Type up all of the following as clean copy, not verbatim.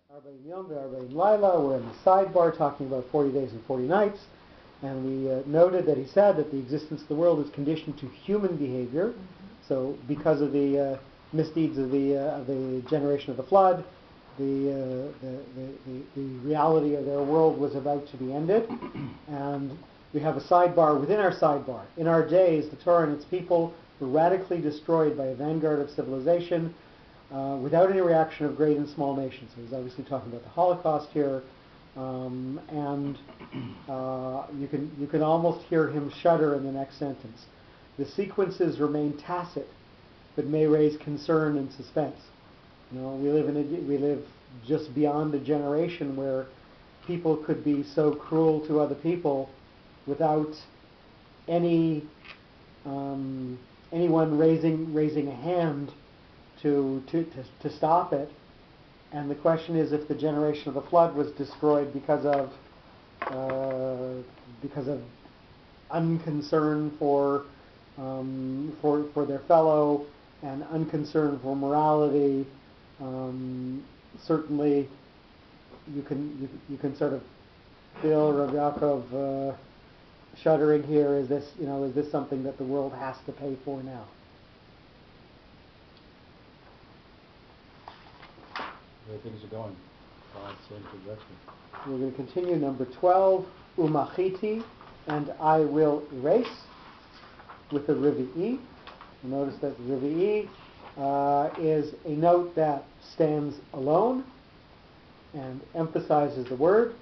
Arbaim Yom ve'Arbaim Laila. We're in the sidebar talking about 40 days and 40 nights. And we noted that he said that the existence of the world is conditioned to human behavior. So because of the misdeeds of the generation of the flood, the reality of their world was about to be ended. And we have a sidebar within our sidebar. In our days, the Torah and its people were radically destroyed by a vanguard of civilization without any reaction of great and small nations. So he's obviously talking about the Holocaust here. And you can almost hear him shudder in the next sentence. The sequences remain tacit, but may raise concern and suspense. You know, we live just beyond a generation where people could be so cruel to other people without anyone raising a hand to stop it. And the question is, if the generation of the flood was destroyed because of unconcern for their fellow and unconcern for morality, certainly you can sort of feel Mareh Yaakov shuddering here. Is this something that the world has to pay for now? Where things are going. Same trajectory. We're going to continue number 12, Umachiti, and I will erase with the Rivi'i. Notice that the Rivi'i is a note that stands alone and emphasizes the word.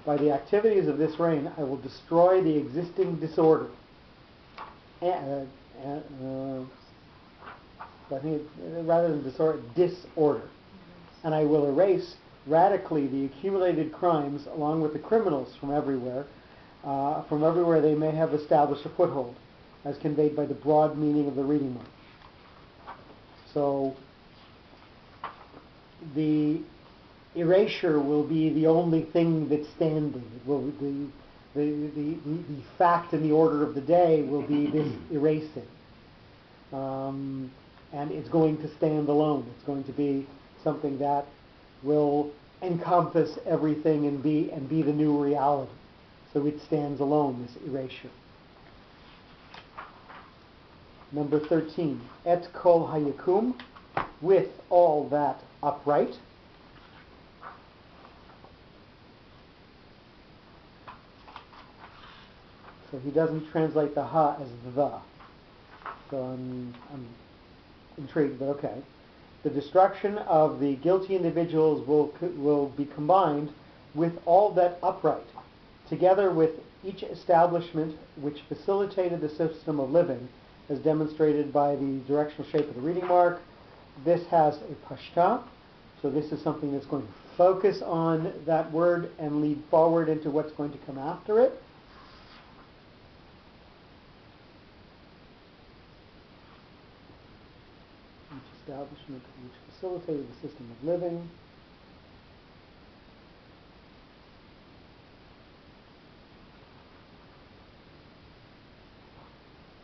By the activities of this rain, I will destroy the existing disorder. I think rather than disorder. And I will erase radically the accumulated crimes along with the criminals from everywhere they may have established a foothold, as conveyed by the broad meaning of the reading mark. So the erasure will be the only thing that's standing. It will the fact and the order of the day will be this erasing. And it's going to stand alone. It's going to be something that will encompass everything and be the new reality. So it stands alone, this erasure. Number 13, Et kol hayakum, with all that upright. So he doesn't translate the ha as the. So I'm intrigued, but okay. The destruction of the guilty individuals will be combined with all that upright, together with each establishment which facilitated the system of living, as demonstrated by the directional shape of the reading mark. This has a pashta, so this is something that's going to focus on that word and lead forward into what's going to come after it. Establishment which facilitated the system of living.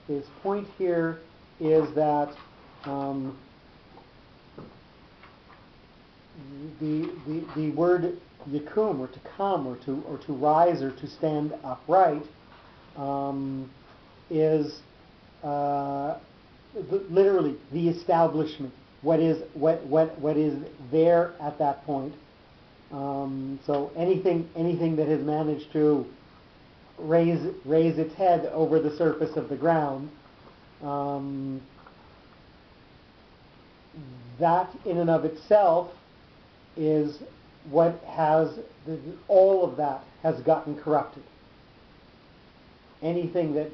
His point here is that the word yakum, or to come, or to rise, or to stand upright, is literally the establishment. What is there at that point? So anything that has managed to raise its head over the surface of the ground, that in and of itself is what has all of that has gotten corrupted. Anything that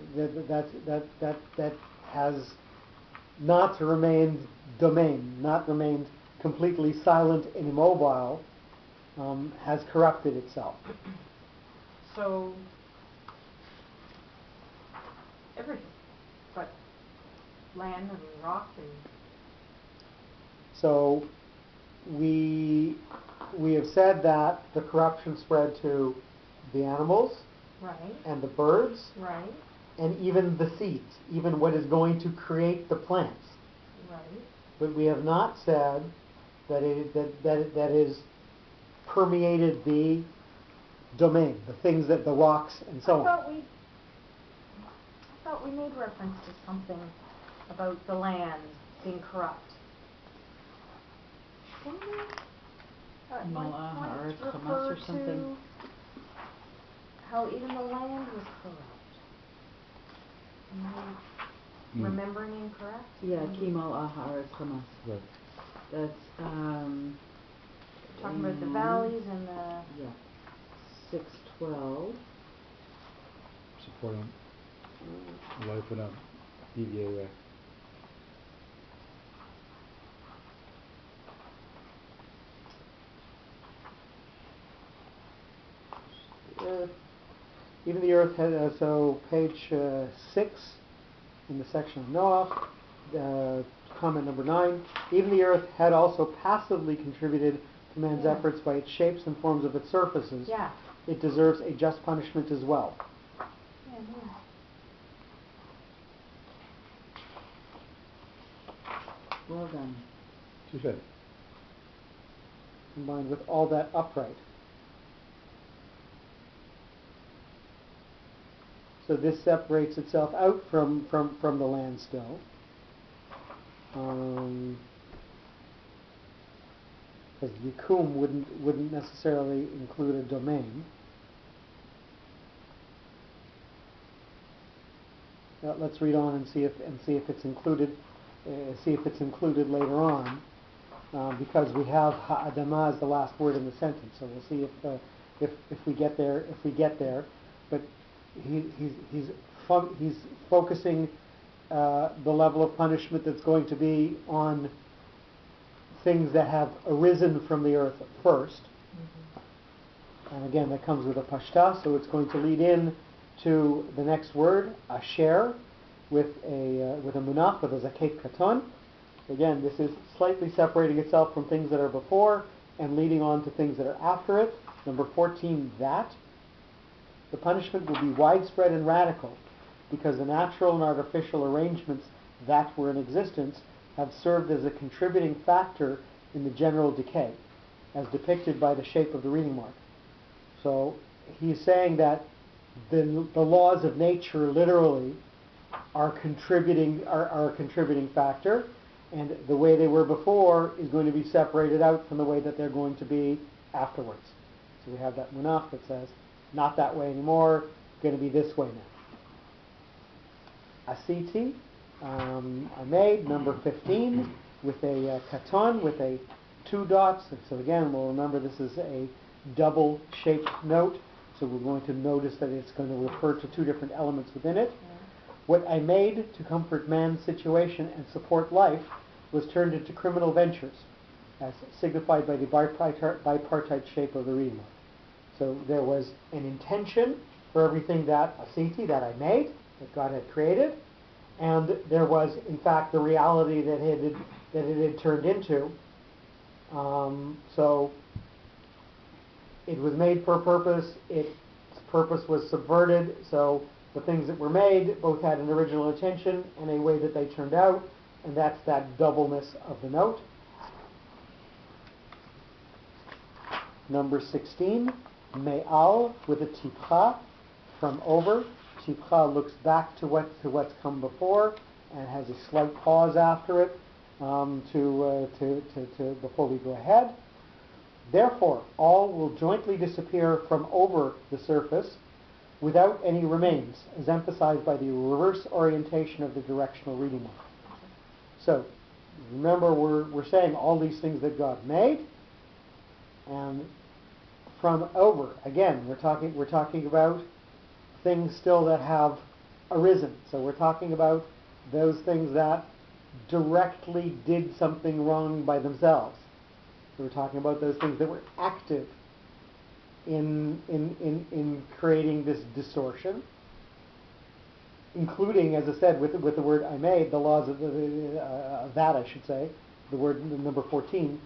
has not remained domain, not remained completely silent and immobile, has corrupted itself. So everything, but land and rock and. So we have said that the corruption spread to the animals, right, and the birds, right, and even the seeds, even what is going to create the plants. right. But we have not said that it is permeated the domain, the things that the rocks and so on. I thought we made reference to something about the land being corrupt. Didn't we? At one Noah point or refer Hamas or something. to how even the land was corrupt. Am I remembering incorrect? Yeah, Kimal Ahar Hamas. Right. That's Talking about the valleys and the... Yeah. 6:12. Supporting life in a deviant way. Even the earth had, so page 6 in the section of Noach, comment number 9, even the earth had also passively contributed to man's Yeah. efforts by its shapes and forms of its surfaces. Yeah. It deserves a just punishment as well. Yeah, Well done. Touché. Combined with all that upright. So this separates itself out from the land still. Because Yikum wouldn't necessarily include a domain. Now, let's read on and see if it's included. See if it's included later on, because we have ha'adama as the last word in the sentence. So we'll see if we get there. If we get there, but he's focusing the level of punishment that's going to be on things that have arisen from the earth first. And again, that comes with a pashta, so it's going to lead in to the next word, asher, with a munach, with a zaket katon. Again, this is slightly separating itself from things that are before and leading on to things that are after it. Number 14, that. The punishment will be widespread and radical because the natural and artificial arrangements that were in existence have served as a contributing factor in the general decay, as depicted by the shape of the reading mark. So he's saying that the laws of nature literally are a contributing factor, and the way they were before is going to be separated out from the way that they're going to be afterwards. So we have that munach that says, not that way anymore, going to be this way now. Asiti, I made, number 15, with a katon, with a 2 dots. And so again, we'll remember this is a double-shaped note, so we're going to notice that it's going to refer to 2 different elements within it. What I made to comfort man's situation and support life was turned into criminal ventures, as signified by the bipartite shape of the reading mark. So there was an intention for everything that asiti, that I made, that God had created, and there was, in fact, the reality that it had turned into. So it was made for a purpose. Its purpose was subverted. So the things that were made both had an original intention and a way that they turned out, and that's that doubleness of the note. Number 16, me'al, with a tipcha, from over. Tipcha looks back to what's come before and has a slight pause after it before we go ahead. Therefore, all will jointly disappear from over the surface without any remains, as emphasized by the reverse orientation of the directional reading mark. So, remember, we're saying all these things that God made, and from over, again, we're talking about things still that have arisen. So we're talking about those things that directly did something wrong by themselves. So we're talking about those things that were active in creating this distortion, including, as I said, with the word I made, the laws of that, I should say, the word number 14,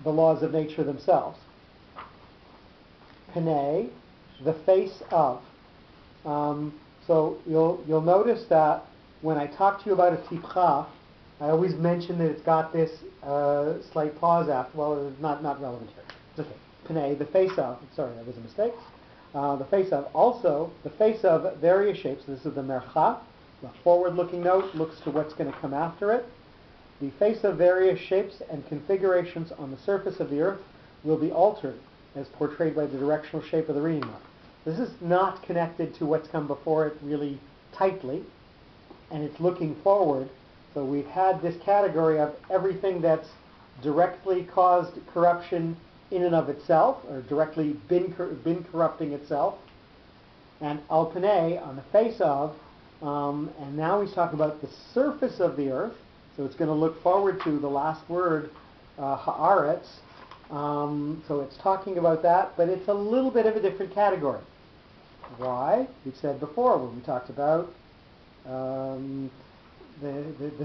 the laws of nature themselves. Panei, the face of. So you'll notice that when I talk to you about a tipcha, I always mention that it's got this slight pause after. Well, it's not relevant here. okay, Pnei, the face of, sorry, that was a mistake. The face of, also, the face of various shapes. This is the Mercha. The forward-looking note looks to what's going to come after it. The face of various shapes and configurations on the surface of the earth will be altered as portrayed by the directional shape of the reading mark. This is not connected to what's come before it really tightly, and it's looking forward. So we've had this category of everything that's directly caused corruption in and of itself, or directly been corrupting itself, and al panei, on the face of, and now he's talking about the surface of the earth, so it's going to look forward to the last word, haaretz, so it's talking about that, but it's a little bit of a different category. Why? We've said before when we talked about the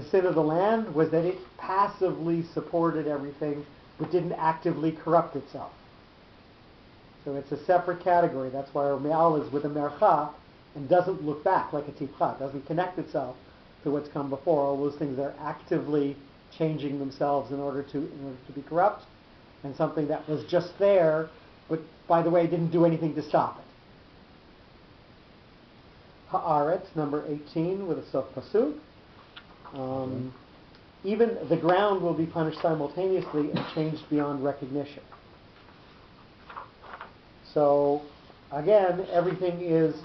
sin of the land was that it passively supported everything but didn't actively corrupt itself. So it's a separate category. That's why our me'al is with a mercha and doesn't look back like a tipcha. It doesn't connect itself to what's come before. All those things are actively changing themselves in order to be corrupt, and something that was just there, but by the way, didn't do anything to stop it. Haaretz, number 18, with a sof pasuk. Even the ground will be punished simultaneously and changed beyond recognition. So, again, everything is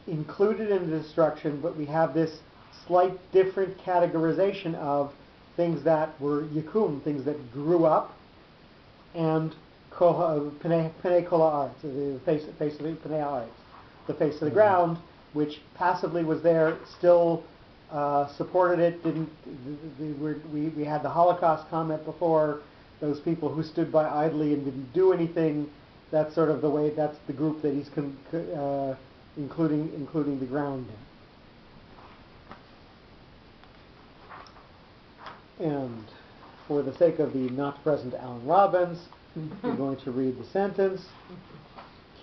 included in the destruction, but we have this slight different categorization of things that were yikum, things that grew up, and pnei kol haaretz, the face of pnei haaretz, the face of the ground, which passively was there, still supported it. We had the Holocaust comment before. Those people who stood by idly and didn't do anything. That's sort of the way. That's the group that he's including the ground in. And for the sake of the not present Alan Robbins, we're going to read the sentence.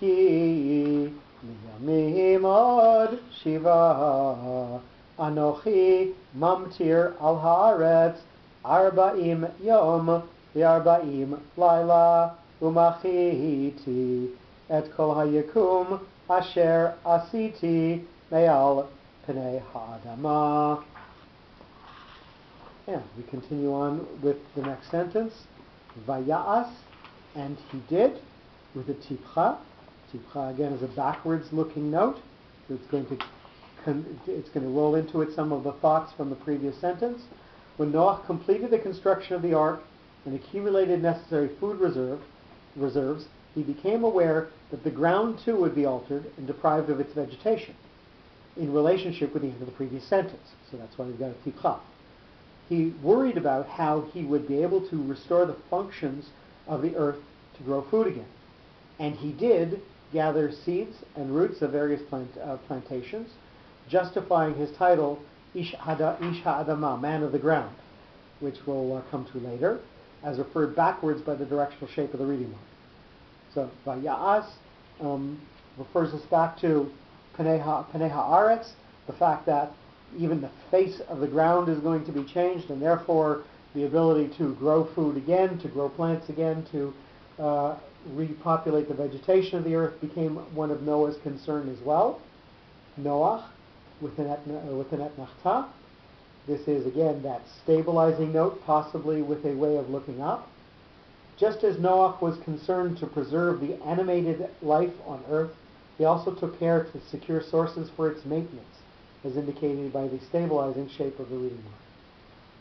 Ki miyamim od shiva Anochi mamtir al haaretz arba'im yom v'arba'im laila umachiti et kol hayakum asher asiti me'al pnei ha'adama. And we continue on with the next sentence. Vaya'as, and he did, with a tipcha. Tipcha again is a backwards looking note. So it's going to roll into it some of the thoughts from the previous sentence. When Noach completed the construction of the ark and accumulated necessary food reserves, he became aware that the ground too would be altered and deprived of its vegetation in relationship with the end of the previous sentence. So that's why we've got a tipcha. He worried about how he would be able to restore the functions of the earth to grow food again. And he did gather seeds and roots of various plantations, justifying his title, Ish Ha'adama, man of the ground, which we'll come to later, as referred backwards by the directional shape of the reading mark. So, Vaya'as refers us back to Pnei Haaretz, the fact that even the face of the ground is going to be changed, and therefore the ability to grow food again, to grow plants again, to repopulate the vegetation of the earth became one of Noah's concern as well. Noach, with an etnachta. This is again that stabilizing note, possibly with a way of looking up. Just as Noach was concerned to preserve the animated life on earth, he also took care to secure sources for its maintenance, as indicated by the stabilizing shape of the reading mark.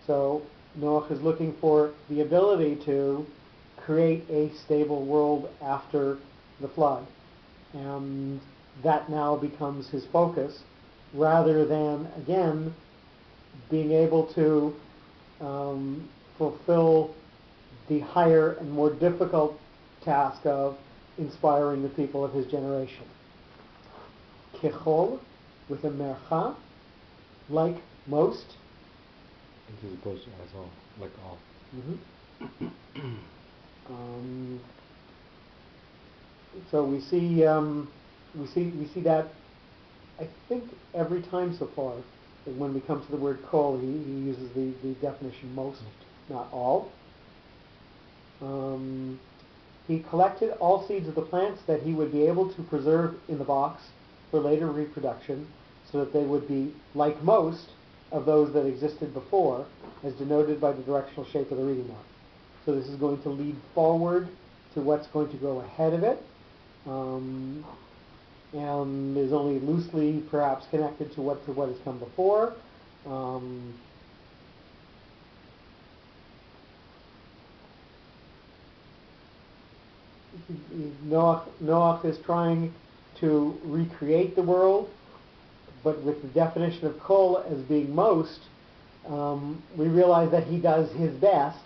So Noach is looking for the ability to create a stable world after the flood. And that now becomes his focus, rather than, again, being able to fulfill the higher and more difficult task of inspiring the people of his generation. Kechol, with a mercha, like most. As opposed to as all, like all. So we see that, I think, every time so far. That when we come to the word kol, he uses the definition most, not all. he collected all seeds of the plants that he would be able to preserve in the box for later reproduction, so that they would be like most of those that existed before, as denoted by the directional shape of the reading mark. So this is going to lead forward to what's going to go ahead of it, and is only loosely perhaps connected to what has come before. Noach is trying to recreate the world, but with the definition of kol as being most, we realize that he does his best,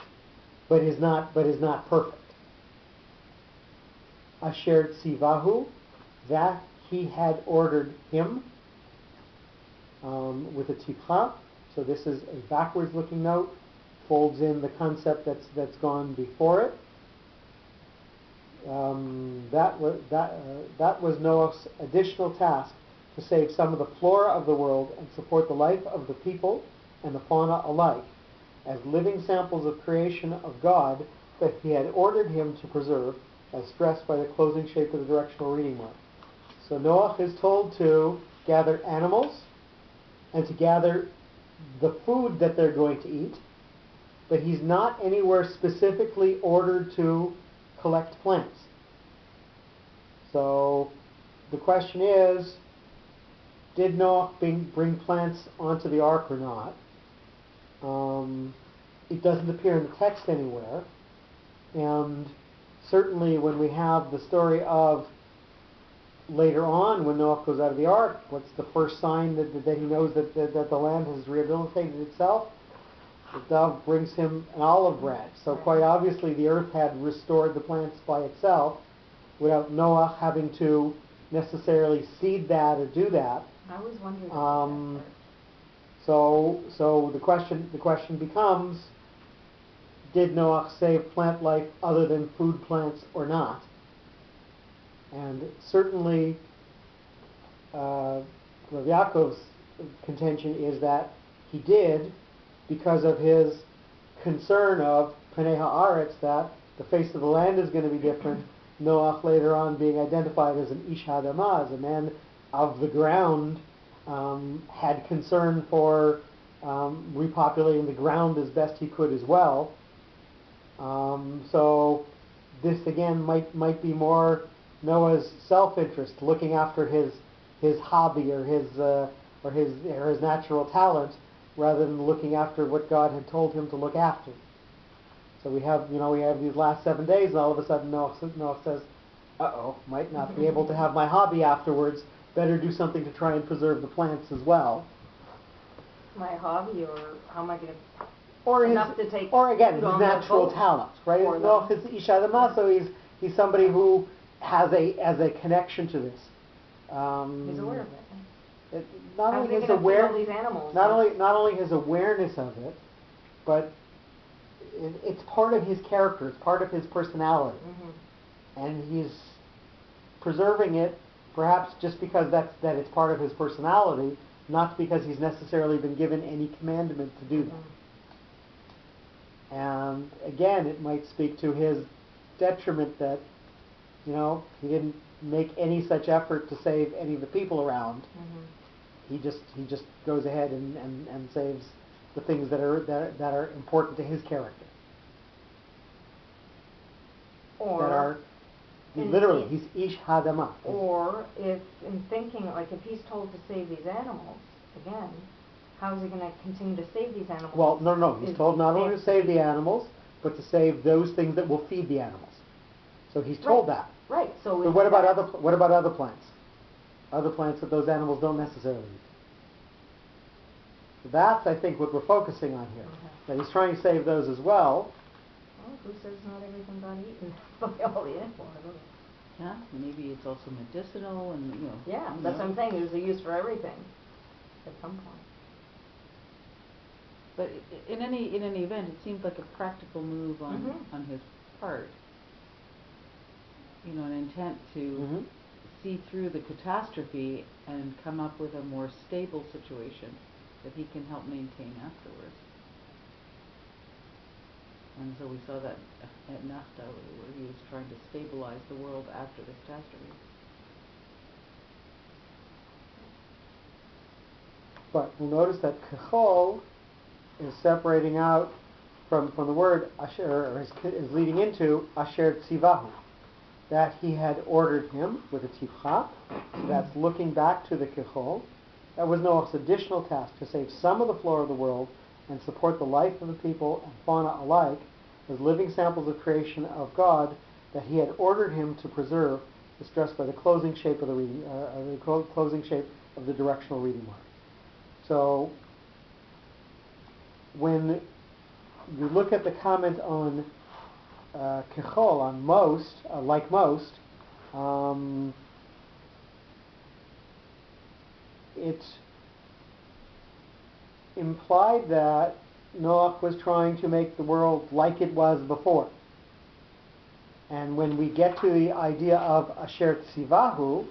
but is not perfect. Asher tzivahu, that he had ordered him, with a tipcha. So this is a backwards-looking note, folds in the concept that's gone before it. That was Noach's additional task, to save some of the flora of the world and support the life of the people and the fauna alike, as living samples of creation of God that he had ordered him to preserve, as stressed by the closing shape of the directional reading mark. So Noach is told to gather animals and to gather the food that they're going to eat, but he's not anywhere specifically ordered to collect plants. So the question is, did Noach bring plants onto the ark or not? It doesn't appear in the text anywhere, and certainly when we have the story of later on when Noach goes out of the ark, what's the first sign that he knows that the land has rehabilitated itself? The dove brings him an olive branch. So quite obviously the earth had restored the plants by itself without Noach having to necessarily seed that or do that. I was wondering. So the question becomes, did Noach save plant life other than food plants or not? And certainly Mareh Yaakov's contention is that he did, because of his concern of Panei Haaretz, that the face of the land is going to be different. Noach later on being identified as an Ish Hadamah, as a man of the ground, had concern for repopulating the ground as best he could as well. So this again might be more Noah's self-interest, looking after his hobby or his natural talent, rather than looking after what God had told him to look after. So we have these last 7 days, and all of a sudden Noach says, might not be able to have my hobby afterwards. Better do something to try and preserve the plants as well. My hobby, or how am I going to... Or enough to take again, his food on the natural boat talent, right? for Noach them. is Ish Adamah, so he's somebody who has a connection to this. He's aware of it. Not How only is he his gonna feed all these animals? not only his awareness of it, but it's part of his character. It's part of his personality, and he's preserving it, perhaps just because that it's part of his personality, not because he's necessarily been given any commandment to do that. And again, it might speak to his detriment that, he didn't make any such effort to save any of the people around. He just goes ahead and saves the things that are important to his character. Or literally, he's Ish Hadamah. Or if in thinking, like if he's told to save these animals, again, how is he going to continue to save these animals? Well, no. He's told not only to save the animals, but to save those things that will feed the animals. So he's told that. Right. So what about other plants? Other plants that those animals don't necessarily eat. So that's, I think, what we're focusing on here. That he's trying to save those as well. Well, who says not everything got eaten by all the animals? Yeah, maybe it's also medicinal and Yeah, that's what I'm saying. There's a use for everything at some point. But in any event, it seems like a practical move on his part. An intent to see through the catastrophe and come up with a more stable situation that he can help maintain afterwards. And so we saw that at Nachta, where he was trying to stabilize the world after this catastrophe. But we'll notice that kechol is separating out from the word asher, or is leading into asher tzivahu, that he had ordered him with a tivcha. So that's looking back to the kechol. That was Noach's additional task, to save some of the flora of the world and support the life of the people and fauna alike as living samples of creation of God that he had ordered him to preserve, as stressed by the closing shape of the reading, closing shape of the directional reading mark. So when you look at the comment on kechol, on most, like most, it implied that Noach was trying to make the world like it was before. And when we get to the idea of asher tzivahu,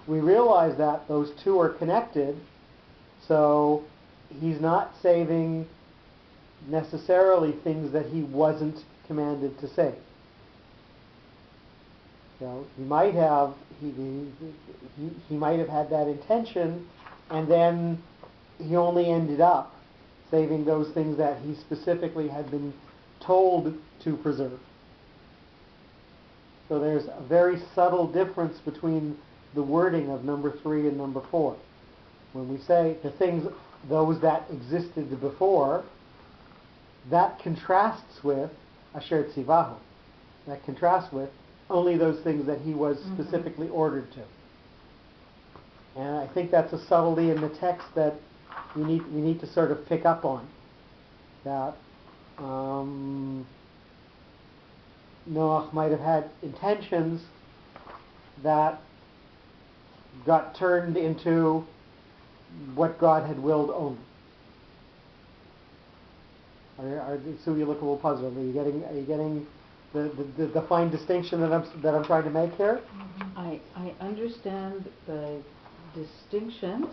we realize that those two are connected. So he's not saving necessarily things that he wasn't commanded to save. You know, he might have had that intention, and then he only ended up saving those things that he specifically had been told to preserve. So there's a very subtle difference between the wording of number 3 and number 4. When we say the things, those that existed before, that contrasts with asher tzivahu. That contrasts with only those things that he was specifically ordered to. And I think that's a subtlety in the text that we need to sort of pick up on. That Noach might have had intentions that got turned into what God had willed only. So you look a little puzzled. Are you getting the fine distinction that I'm trying to make here? I understand the distinctions.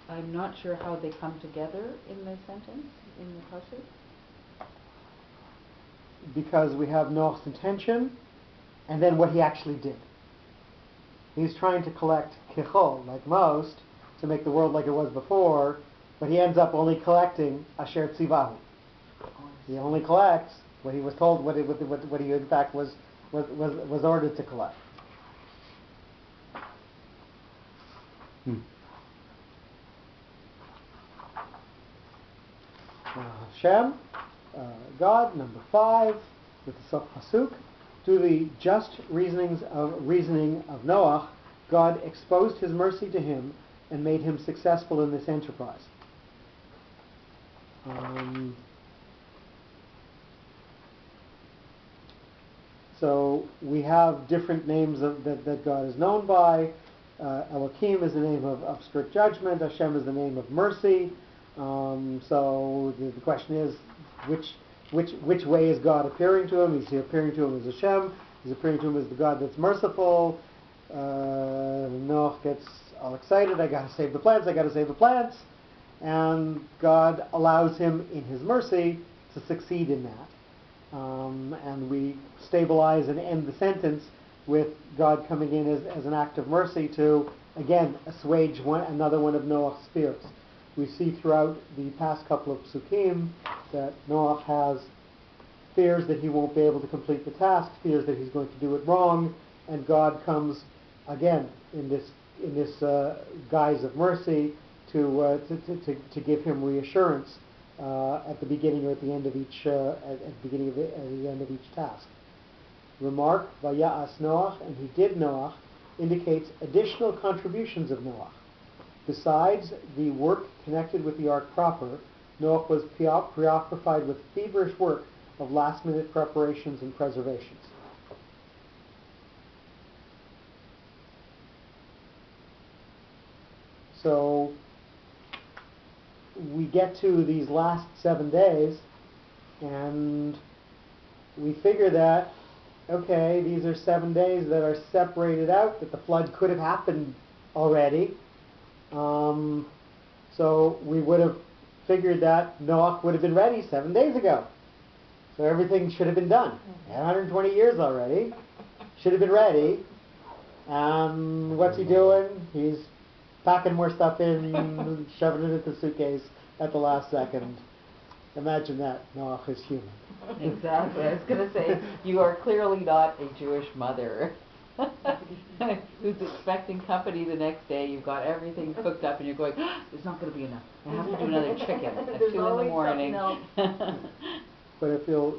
I'm not sure how they come together in the sentence, in the Parshat. Because we have Noach's intention, and then what he actually did. He's trying to collect kechol, like most, to make the world like it was before, but he ends up only collecting asher tzivahu. He only collects what he was told, what he in fact was ordered to collect. Hashem, God, number 5, with the Sof Pasuk, through the just reasoning of Noach, God exposed his mercy to him and made him successful in this enterprise. So we have different names that God is known by. Elohim is the name of strict judgment. Hashem is the name of mercy. So the question is, which way is God appearing to him? Is he appearing to him as Hashem? He's appearing to him as the God that's merciful. Noach gets all excited. I got to save the plants. And God allows him, in his mercy, to succeed in that. And we stabilize and end the sentence with God coming in as an act of mercy to, again, assuage another one of Noach's fears. We see throughout the past couple of psukim that Noach has fears that he won't be able to complete the task, fears that he's going to do it wrong, and God comes again in this guise of mercy to give him reassurance at the beginning or at the end of each task. Remark Vaya'as Noach, and he did Noach, indicates additional contributions of Noach. Besides the work connected with the ark proper, Noach was preoccupied with feverish work of last-minute preparations and preservations. So we get to these last 7 days, and we figure that, okay, these are 7 days that are separated out, that the flood could have happened already. So we would have figured that Noach would have been ready 7 days ago. So everything should have been done. 120 years already. Should have been ready. What's he doing? He's packing more stuff in, shoving it into the suitcase at the last second. Imagine that. Noach is human. Exactly. I was going to say, you are clearly not a Jewish mother who's expecting company the next day. You've got everything cooked up and you're going, there's not going to be enough. I have to do another chicken at 2 in the morning. But if you'll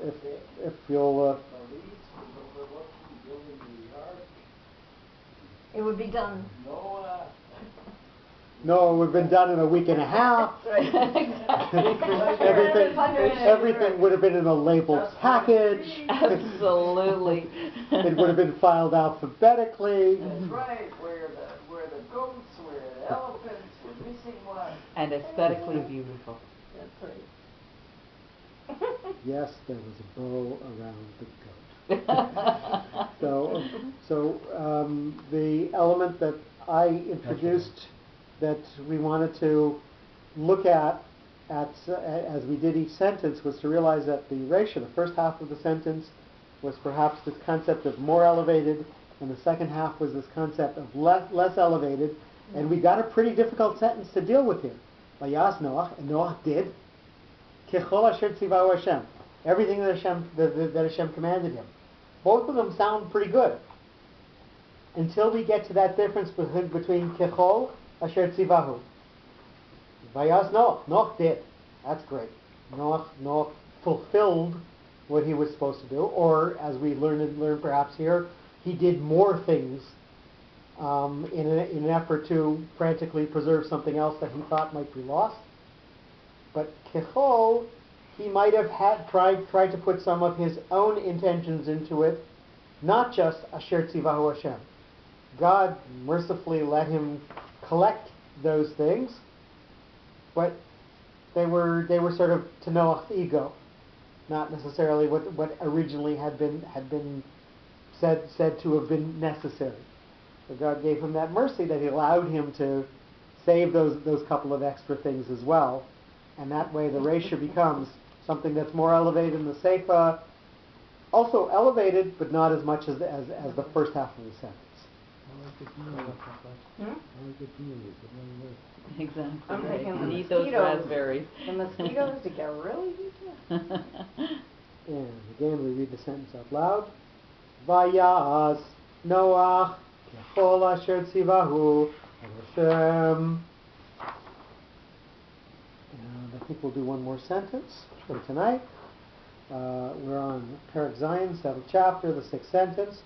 It would be done. no, it would have been done in a week and a half. everything would have been in a labeled package. Absolutely. It would have been filed alphabetically. That's right, where the goats, where the elephants, we're missing one. And aesthetically beautiful. That's right. Yes, there was a bow around the goat. So the element that I introduced that we wanted to look at as we did each sentence was to realize that the ratio, the first half of the sentence, was perhaps this concept of more elevated, and the second half was this concept of less elevated, and we got a pretty difficult sentence to deal with here. Vayas Noach, and Noach did. Kechol asher tzivahu Hashem. Everything that Hashem commanded him. Both of them sound pretty good. Until we get to that difference between Kechol asher tzivahu. Vayas Noach. Noach did. That's great. Noach fulfilled what he was supposed to do, or as we learn perhaps here, he did more things in an effort to frantically preserve something else that he thought might be lost. But Kechol, he might have tried to put some of his own intentions into it, not just Asher Tzivahu Hashem. God mercifully let him collect those things, but they were sort of to Noach's ego, not necessarily what originally had been said to have been necessary. So God gave him that mercy that he allowed him to save those couple of extra things as well. And that way the ratio becomes something that's more elevated in the Seifa, also elevated, but not as much as the first half of the sentence. Exactly. I'm Right. thinking You the need those mosquitoes. raspberries. The mosquitoes to get really eaten. And again, we read the sentence out loud. Vayas Noach kechol asher tzivahu Hashem. And I think we'll do one more sentence for tonight. We're on Parak Zion, 7th chapter, the 6th sentence.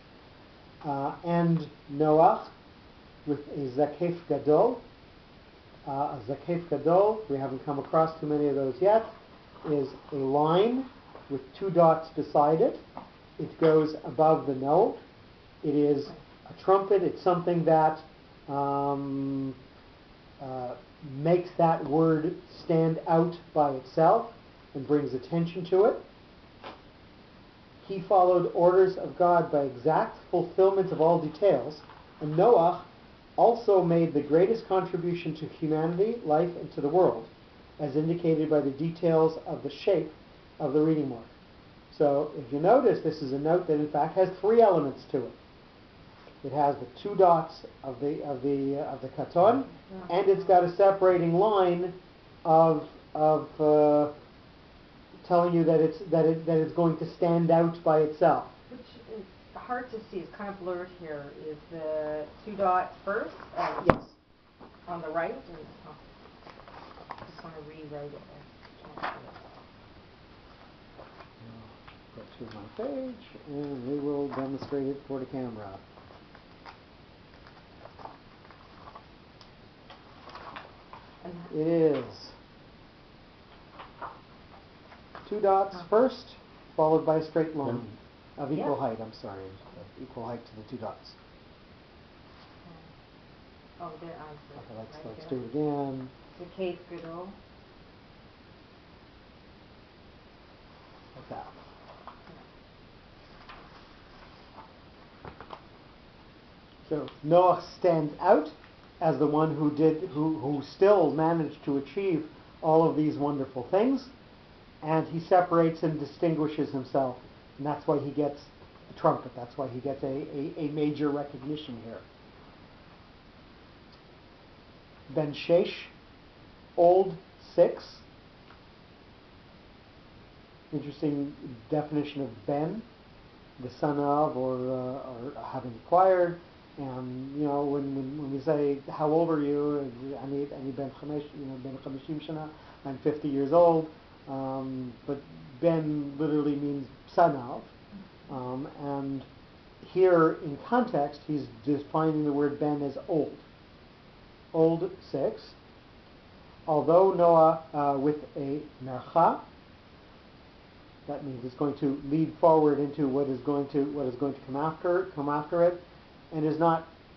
And Noach with a Zakef Gadol. A Zakef Gadol, we haven't come across too many of those yet, is a line with 2 dots beside it. It goes above the note. It is a trumpet. It's something that makes that word stand out by itself and brings attention to it. He followed orders of God by exact fulfillment of all details, and Noach also made the greatest contribution to humanity, life, and to the world, as indicated by the details of the shape of the reading mark. So, if you notice, this is a note that in fact has 3 elements to it. It has the 2 dots of the katon, and it's got a separating line of telling you that it's going to stand out by itself. Which is hard to see. It's kind of blurred here. Is the 2 dots first? Yes. On the right? And, I just want to rewrite it. I can't do it. Go to my page, and we will demonstrate it for the camera. It is 2 dots first, followed by a straight line of equal height. I'm sorry, of equal height to the 2 dots. Oh, there I see. Okay, Right let's there. do it again. The Kate Goodall. Like that. So Noah stands out as the one who still managed to achieve all of these wonderful things. and he separates and distinguishes himself, and that's why he gets a trumpet. That's why he gets a major recognition here. Ben Shesh, old 6. Interesting definition of Ben, the son of, or having acquired. And when we say how old are you, Ani ben chamesh, ben chamishim shana, I'm 50 years old. But Ben literally means son of. And here in context, he's defining the word Ben as old. Old 6. Although Noah with a mercha, that means it's going to lead forward into what is going to come after it, and is not